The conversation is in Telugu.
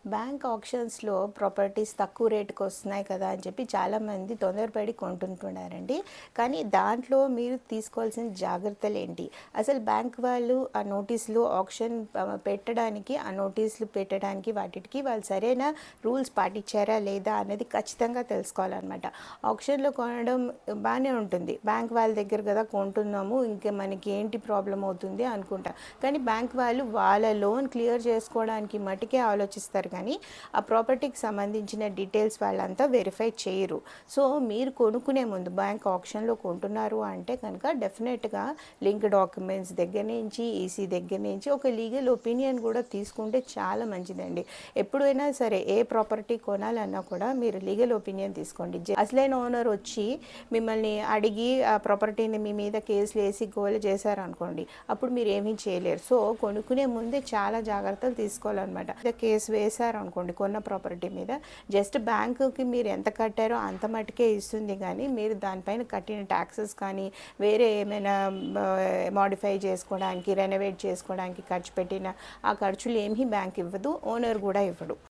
బ్యాంక్ ఆక్షన్స్‌లో ప్రాపర్టీస్ తక్కువ రేటుకి వస్తున్నాయి కదా అని చెప్పి చాలామంది తొందరపడి కొంటుంటున్నారండి. కానీ దాంట్లో మీరు తీసుకోవాల్సిన జాగ్రత్తలేంటి? అసలు బ్యాంక్ వాళ్ళు ఆ నోటీసులు ఆక్షన్ పెట్టడానికి, ఆ నోటీసులు పెట్టడానికి వాటికి వాళ్ళు సరైన రూల్స్ పాటించారా లేదా అనేది ఖచ్చితంగా తెలుసుకోవాలన్నమాట. ఆక్షన్‌లో కొనడం బానే ఉంటుంది. బ్యాంక్ వాళ్ళ దగ్గర కదా కొంటున్నాము, ఇంకా మనకి ఏంటి ప్రాబ్లమ్ అవుతుంది అనుకుంటాం. కానీ బ్యాంక్ వాళ్ళు వాళ్ళ లోన్ క్లియర్ చేసుకోవడానికి మట్టుకే ఆలోచిస్తారు కానీ ఆ ప్రాపర్టీకి సంబంధించిన డీటెయిల్స్ వాళ్ళంతా వెరిఫై చేయరు. సో మీరు కొనుక్కునే ముందు బ్యాంక్ ఆప్షన్లో కొంటున్నారు అంటే కనుక డెఫినెట్గా లింక్ డాక్యుమెంట్స్ దగ్గర నుంచి ఈసీ దగ్గర నుంచి ఒక లీగల్ ఒపీనియన్ కూడా తీసుకుంటే చాలా మంచిదండి. ఎప్పుడైనా సరే ఏ ప్రాపర్టీ కొనాలన్నా కూడా మీరు లీగల్ ఒపీనియన్ తీసుకోండి. అసలైన ఓనర్ వచ్చి మిమ్మల్ని అడిగి ఆ ప్రాపర్టీని మీ మీద కేసులు వేసి గోల చేశారనుకోండి, అప్పుడు మీరు ఏమీ చేయలేరు. సో కొనుక్కునే ముందే చాలా జాగ్రత్తలు తీసుకోవాలన్నమాట. కేసు వేశారనుకోండి కొన్న ప్రాపర్టీ మీద, జస్ట్ బ్యాంకుకి మీరు ఎంత కట్టారో అంత మటుకే ఇస్తుంది, కానీ మీరు దానిపైన కట్టిన ట్యాక్సెస్ కానీ వేరే ఏమైనా మాడిఫై చేసుకోవడానికి రెనోవేట్ చేసుకోవడానికి ఖర్చు పెట్టిన ఆ ఖర్చులు ఏమీ బ్యాంక్ ఇవ్వదు, ఓనర్ కూడా ఇవ్వడు.